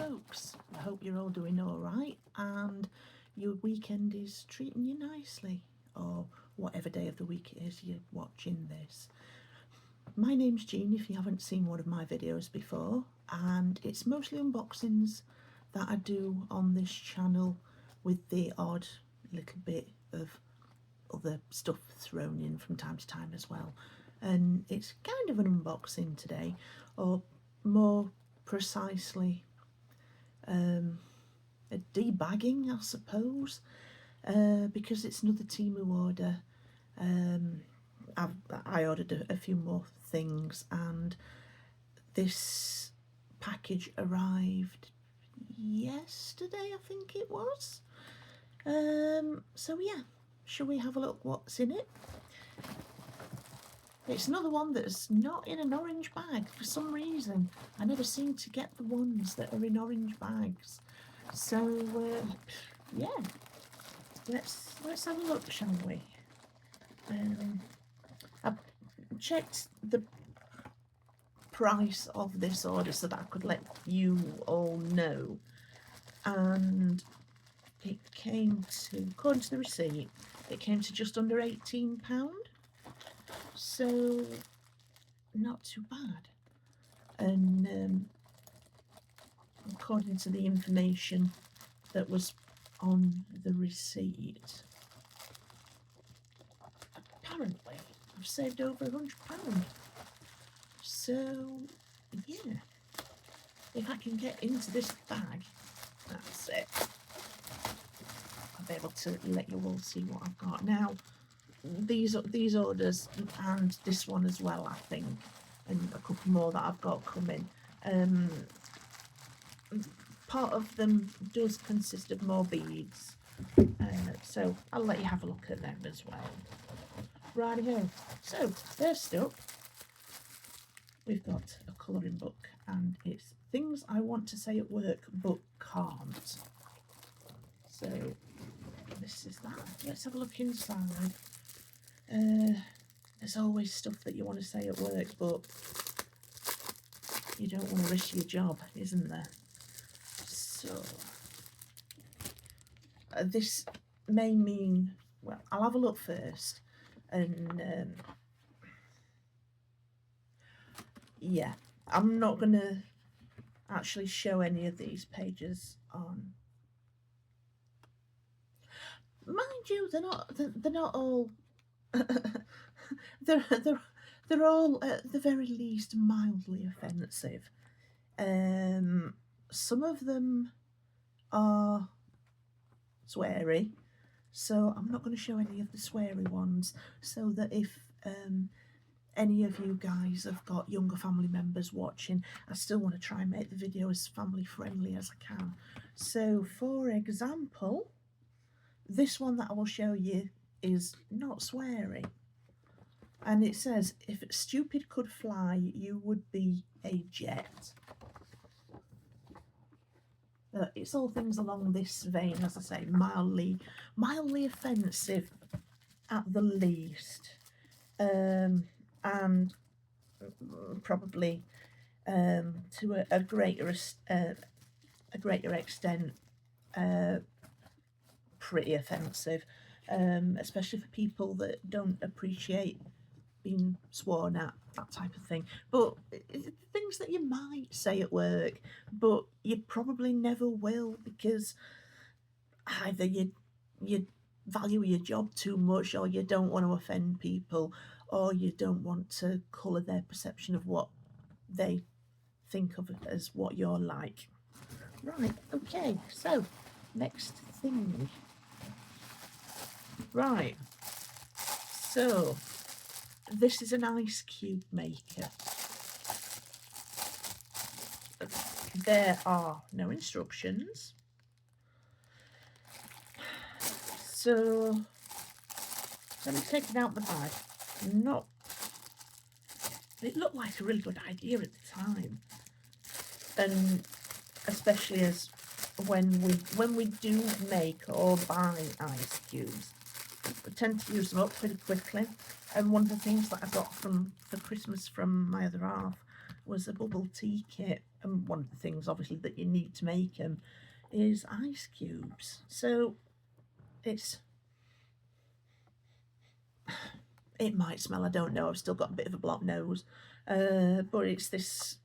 folks, I hope you're all doing alright and your weekend is treating you nicely, or whatever day of the week it is you're watching this. My name's Jean, if you haven't seen one of my videos before, and it's mostly unboxings that I do on this channel with the odd little bit of other stuff thrown in from time to time as well. And it's kind of an unboxing today, or more precisely a debagging, I suppose, because it's another Temu order. I ordered a few more things, and this package arrived yesterday, I think it was. So yeah, shall we have a look what's in it? It's another one that's not in an orange bag for some reason. I never seem to get the ones that are in orange bags. So yeah, let's have a look, shall we? I've checked the price of this order so that I could let you all know, and it came to, according to the receipt, it came to just under £18. So not too bad. And according to the information that was on the receipt, apparently I've saved over £100. So yeah, if I can get into this bag, that's it. I'll be able to let you all see what I've got now. These orders, and this one as well, I think, and a couple more that I've got coming, part of them does consist of more beads, so I'll let you have a look at them as well. Righty-ho. So first up, we've got a colouring book, and it's Things I Want to Say at Work But Can't. So this is that. Let's have a look inside. There's always stuff that you want to say at work, but you don't want to risk your job, isn't there? So this may mean, well, I'll have a look first, and yeah, I'm not going to actually show any of these pages on. Mind you, they're not all they're all at the very least mildly offensive. Some of them are sweary, so I'm not going to show any of the sweary ones, so that if any of you guys have got younger family members watching, I still want to try and make the video as family friendly as I can. So for example, this one that I will show you is not sweary, and it says, if stupid could fly, you would be a jet. It's all things along this vein, as I say, mildly offensive at the least, and probably to a greater extent pretty offensive, especially for people that don't appreciate being sworn at, that type of thing. But things that you might say at work, but you probably never will, because either you value your job too much, or you don't want to offend people, or you don't want to colour their perception of what they think of as what you're like. Right, okay, so next thing. Right, so this is an ice cube maker. There are no instructions. So let me take it out the bag. It looked like a really good idea at the time, and especially as when we do make or buy ice cubes, we tend to use them up pretty quickly. And one of the things that I got for Christmas from my other half was a bubble tea kit, and one of the things obviously that you need to make them is ice cubes. So it might smell, I don't know, I've still got a bit of a blocked nose, but it's this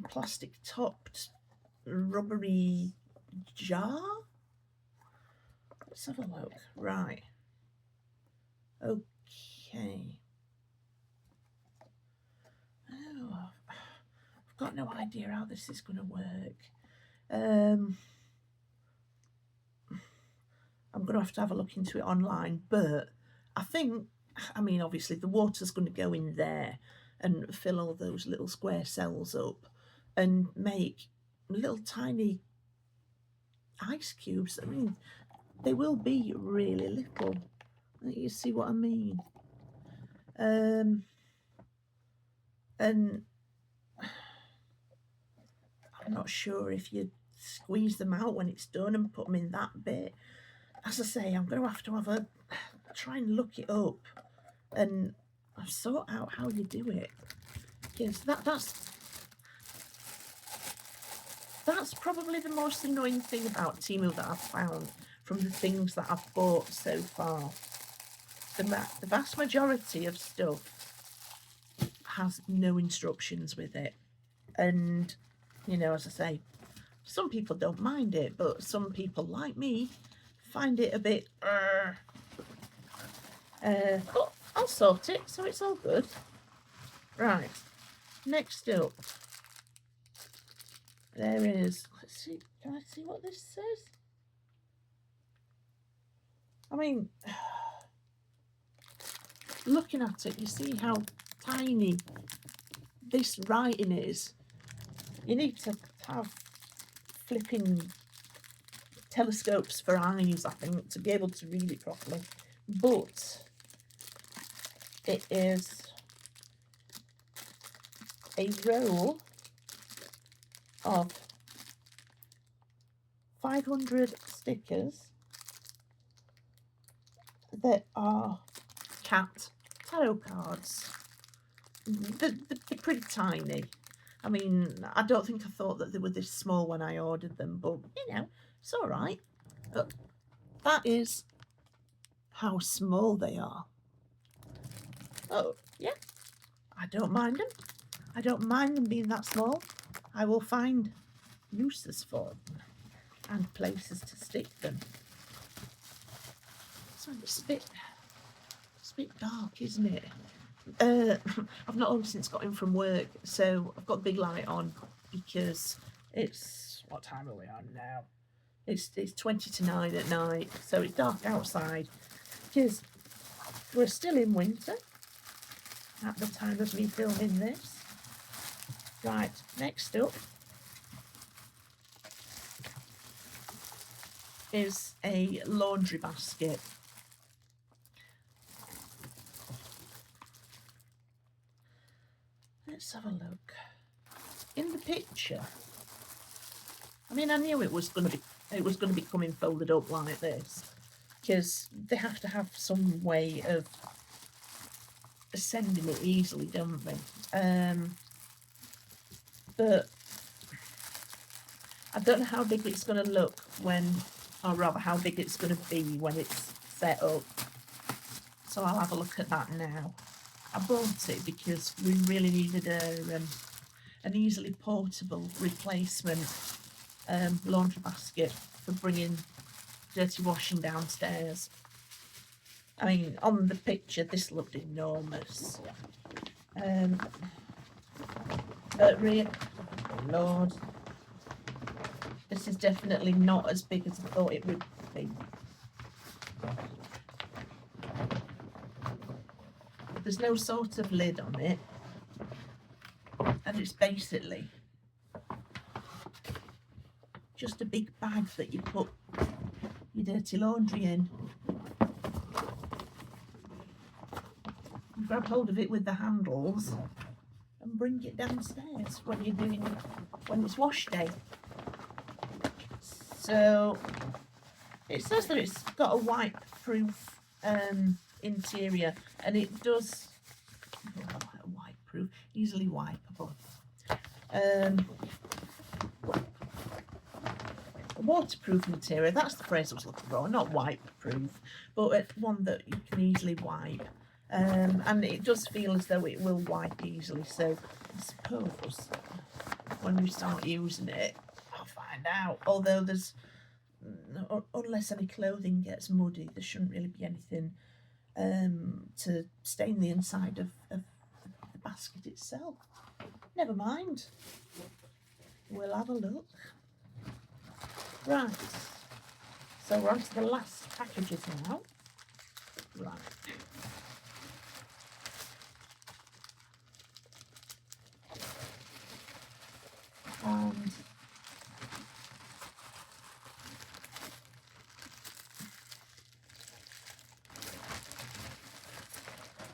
plastic topped rubbery jar. Let's have a look. Right, okay. Oh, I've got no idea how this is going to work. I'm going to have a look into it online, but I think, I mean, obviously the water's going to go in there and fill all those little square cells up and make little tiny ice cubes. I mean, they will be really little. You see what I mean? And I'm not sure if you squeeze them out when it's done and put them in that bit. As I say, I'm going to have a try and look it up and sort out how you do it, because that's probably the most annoying thing about Temu that I've found from the things that I've bought so far. The vast majority of stuff has no instructions with it, and you know, as I say, some people don't mind it, but some people like me find it a bit but I'll sort it, so it's all good. Right, next up, there is, let's see, can I see what this says? I mean, looking at it, you see how tiny this writing is. You need to have flipping telescopes for eyes, I think, to be able to read it properly. But it is a roll of 500 stickers that are cat tarot cards. They're pretty tiny. I mean, I don't think I thought that they were this small when I ordered them, but you know, it's all right. But that is how small they are. Oh, yeah, I don't mind them. I don't mind them being that small. I will find uses for them and places to stick them. So it's a bit dark, isn't it? I've not long since got in from work, so I've got the big light on because it's, what time are we on now? It's 20 to 9 at night, so it's dark outside because we're still in winter at the time of me filming this. Right, next up is a laundry basket. Let's have a look. In the picture, I mean, I knew it was going to be coming folded up like this, because they have to have some way of sending it easily, don't they? But I don't know how big it's going to look when, or rather how big it's going to be when it's set up. So I'll have a look at that now. I bought it because we really needed an easily portable replacement laundry basket for bringing dirty washing downstairs. I mean, on the picture, this looked enormous. But really, oh Lord, this is definitely not as big as I thought it would be. There's no sort of lid on it, and it's basically just a big bag that you put your dirty laundry in. You grab hold of it with the handles and bring it downstairs when it's wash day. So it says that it's got a wipe-proof interior, and it does, wipe-proof, easily wipeable. Waterproof material, that's the phrase I was looking for, not wipe-proof, but one that you can easily wipe. And it does feel as though it will wipe easily, so I suppose when we start using it, I'll find out. Although there's, unless any clothing gets muddy, there shouldn't really be anything to stain the inside of the basket itself. Never mind, we'll have a look. Right, so we're on to the last packages now. Right. And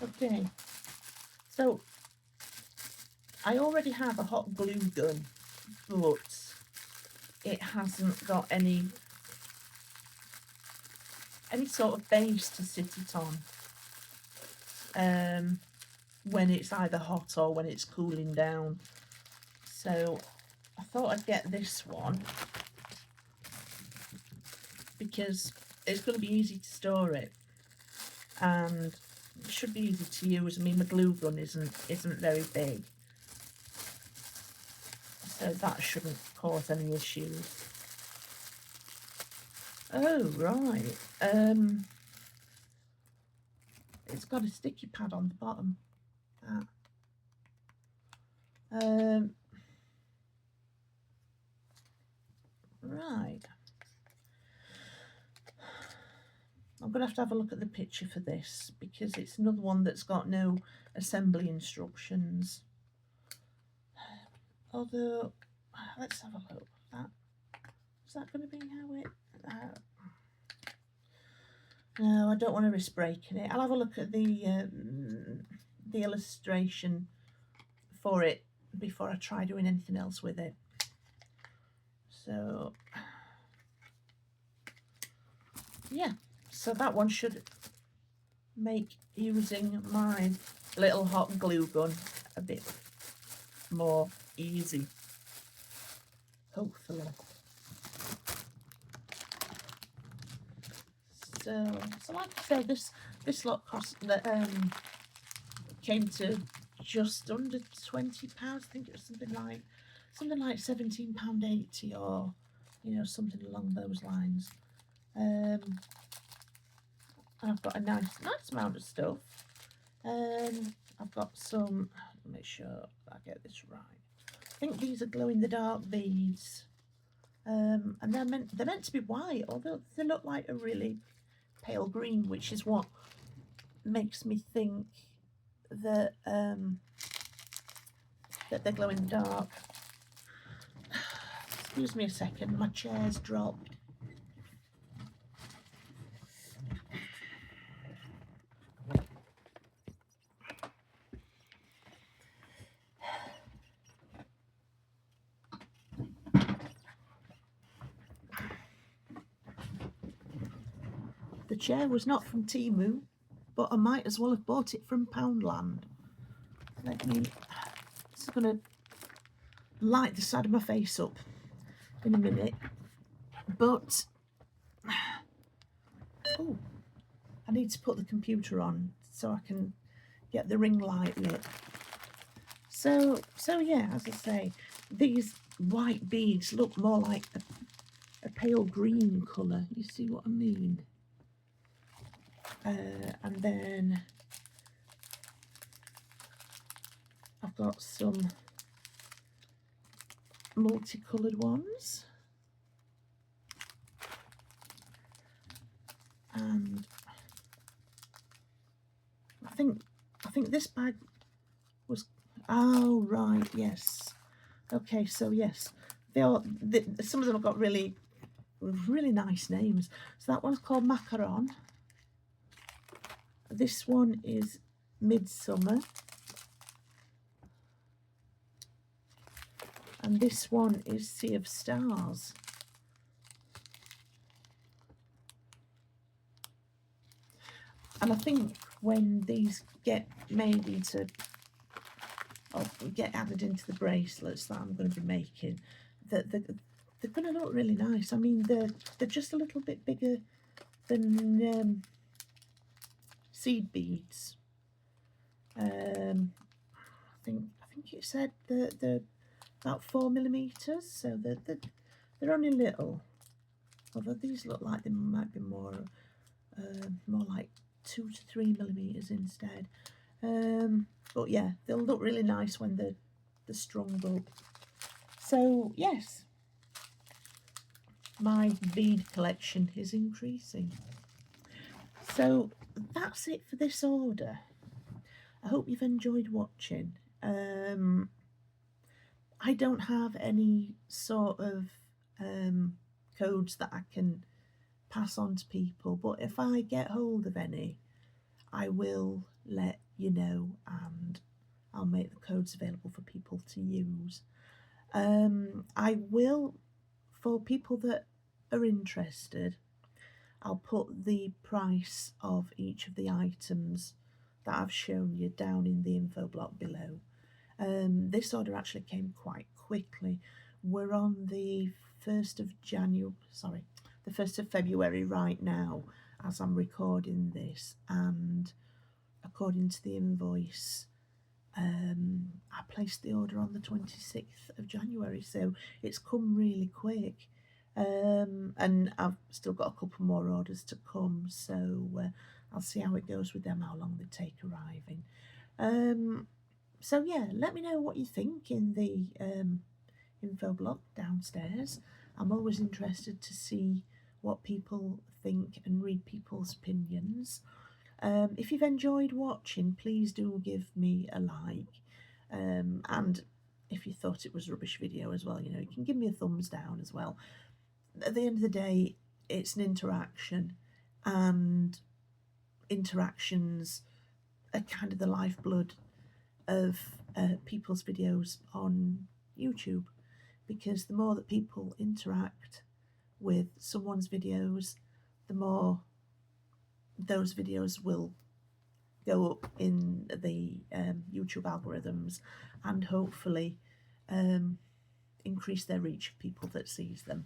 okay, so I already have a hot glue gun, but it hasn't got any sort of base to sit it on when it's either hot or when it's cooling down. So I thought I'd get this one because it's going to be easy to store it and it should be easy to use. I mean, my glue gun isn't very big, so that shouldn't cause any issues. Oh, right. It's got a sticky pad on the bottom. Right. I'm going to have a look at the picture for this because it's another one that's got no assembly instructions. Although, let's have a look. Is that going to be how it... no, I don't want to risk breaking it. I'll have a look at the illustration for it before I try doing anything else with it. So, yeah. So that one should make using my little hot glue gun a bit more easy, hopefully. So like I said, this lot cost came to just under £20. I think it was something like £17.80 or something along those lines. I've got a nice amount of stuff. I've got some, make sure I get this right. I think these are glow in the dark beads, and they're meant to be white, although they look like a really pale green, which is what makes me think that that they glow in the dark. Excuse me a second, my chair's dropped. The chair was not from Temu, but I might as well have bought it from Poundland. It's going to light the side of my face up in a minute, but oh, I need to put the computer on so I can get the ring light lit. So yeah, as I say, these white beads look more like a pale green colour. You see what I mean? And then I've got some multicoloured ones, and I think this bag was, oh right, yes, okay, so yes, some of them have got really nice names. So that one's called Macaron. This one is Midsummer, and this one is Sea of Stars. And I think when these get made into, get added into the bracelets that I'm going to be making. They're going to look really nice. I mean, they're just a little bit bigger than seed beads. I think it said they're about 4mm, so they're only little. Although these look like they might be more like 2 to 3mm instead. But yeah, they'll look really nice when they're strung up. So yes, my bead collection is increasing. So that's it for this order. I hope you've enjoyed watching. I don't have any sort of codes that I can pass on to people, but if I get hold of any, I will let you know, and I'll make the codes available for people to use. I will, for people that are interested, I'll put the price of each of the items that I've shown you down in the info block below. This order actually came quite quickly. We're on the 1st of January, sorry, the 1st of February right now as I'm recording this, and according to the invoice, I placed the order on the 26th of January, so it's come really quick. And I've still got a couple more orders to come, so I'll see how it goes with them, how long they take arriving. So yeah, let me know what you think in the info block downstairs. I'm always interested to see what people think and read people's opinions. If you've enjoyed watching, please do give me a like, and if you thought it was a rubbish video as well, you know, you can give me a thumbs down as well. At the end of the day, it's an interaction, and interactions are kind of the lifeblood of people's videos on YouTube, because the more that people interact with someone's videos, the more those videos will go up in the YouTube algorithms, and hopefully increase their reach of people that sees them.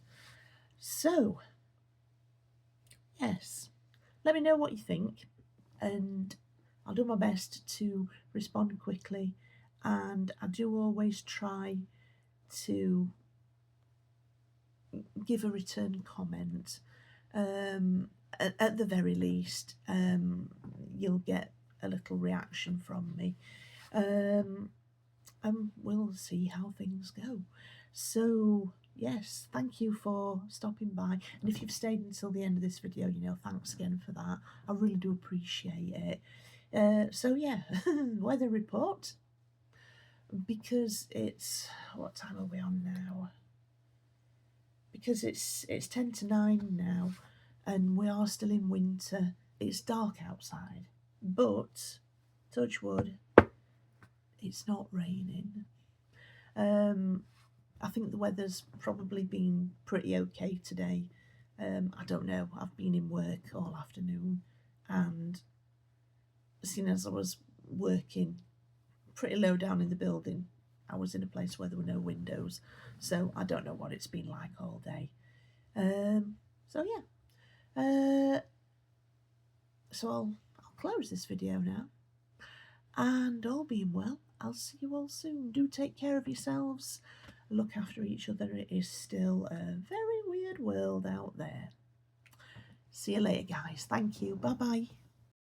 So yes, let me know what you think, and I'll do my best to respond quickly, and I do always try to give a return comment. At the very least, you'll get a little reaction from me, and we'll see how things go. So yes, thank you for stopping by, and if you've stayed until the end of this video, you know, thanks again for that. I really do appreciate it. So yeah, weather report, because it's, what time are we on now? Because it's 10 to 9 now, and we are still in winter. It's dark outside, but touch wood, it's not raining. I think the weather's probably been pretty okay today. I don't know, I've been in work all afternoon, and seeing as I was working pretty low down in the building, I was in a place where there were no windows, so I don't know what it's been like all day. So yeah, so I'll close this video now, and all being well, I'll see you all soon. Do take care of yourselves, look after each other. It is still a very weird world out there. See you later, guys. Thank you. Bye bye.